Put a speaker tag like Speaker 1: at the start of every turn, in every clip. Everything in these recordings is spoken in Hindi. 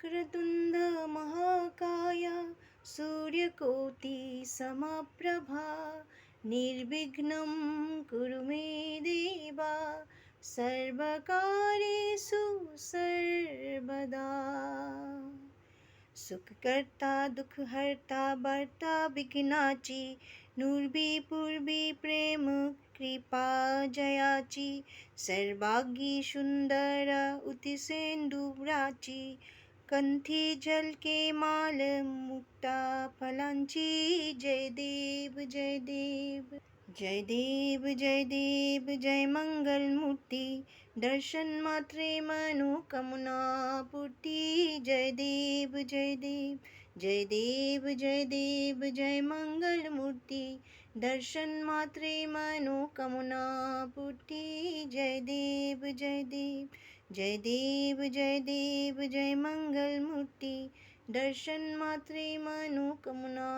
Speaker 1: वक्रतुण्ड महाकाय सूर्यकोटि समप्रभा निर्विघ्नं कुरु मे देव सर्वकार्येषु सर्वदा। सुख करता दुख हरता बरता विघ्नाची नुर्भी पूर्वी प्रेम कृपा जयाची सर्वांगी सुंदर उतिसेंदुराची कंठी झलके माल मुक्ता फलांची जय देव जय देव जय देव जय देव जय मंगल मूर्ति दर्शन मात्रे मनोकामना पूर्ति जय देव जय देव जय देव जय देव जय मंगल मूर्ति दर्शन मात्रे मनोकामना पूर्ति जय देव जय देव जय देव जय देव जय मंगल मूर्ति दर्शन मात्रे मनोकामना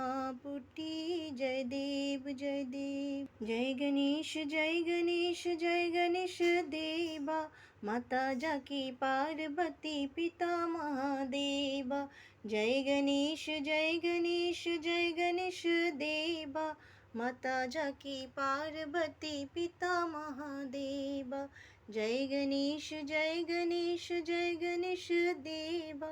Speaker 1: पूर्ति जय देव जय देव जय गणेश जय गणेश जय गणेश देवा माता जाकी पार्वती पिता महादेवा जय गणेश जय गणेश जय गणेश देवा माता जाकी पार्वती पिता महादेवा जय गणेश जय गणेश जय गणेश देवा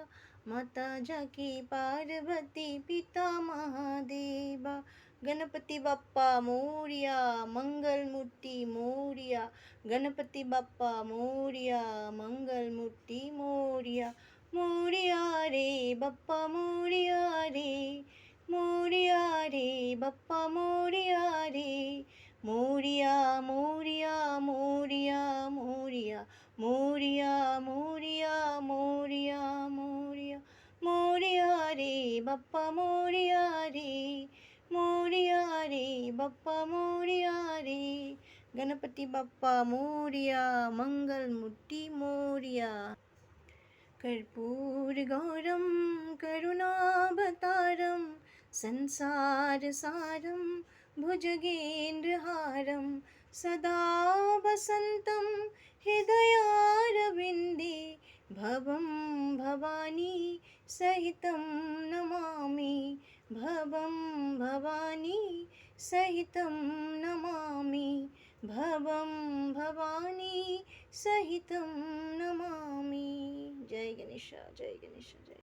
Speaker 1: माता जाकी पार्वती पिता महादेवा गणपति बाप्पा मोरिया मंगल मूर्ति मोरिया गणपति बाप्पा मोरिया मंगल मूर्ति मोरिया मोरिया रे बाप्पा मोरिया रे मोरिया रे बाप्पा मोरिया रे मोरिया मोरिया मोरिया मोरिया मोरिया मोरिया मोरिया मोरिया मोरिया रे बाप्पा मोरिया रे मोरिया रे बाप्पा मोरिया रे गणपति बाप्पा मोरिया मंगल मूर्ति मोरिया कर्पूरगौरं करुणावतारं संसारसारं भुजगेन्द्रहारं सदा वसन्तं हृदयारविन्दे भवं भवानी सहितं नमामि भवं भवानी सहितं नमामि भवं भवानी सहितं नमामि। जय गणेश जय गणेश जय।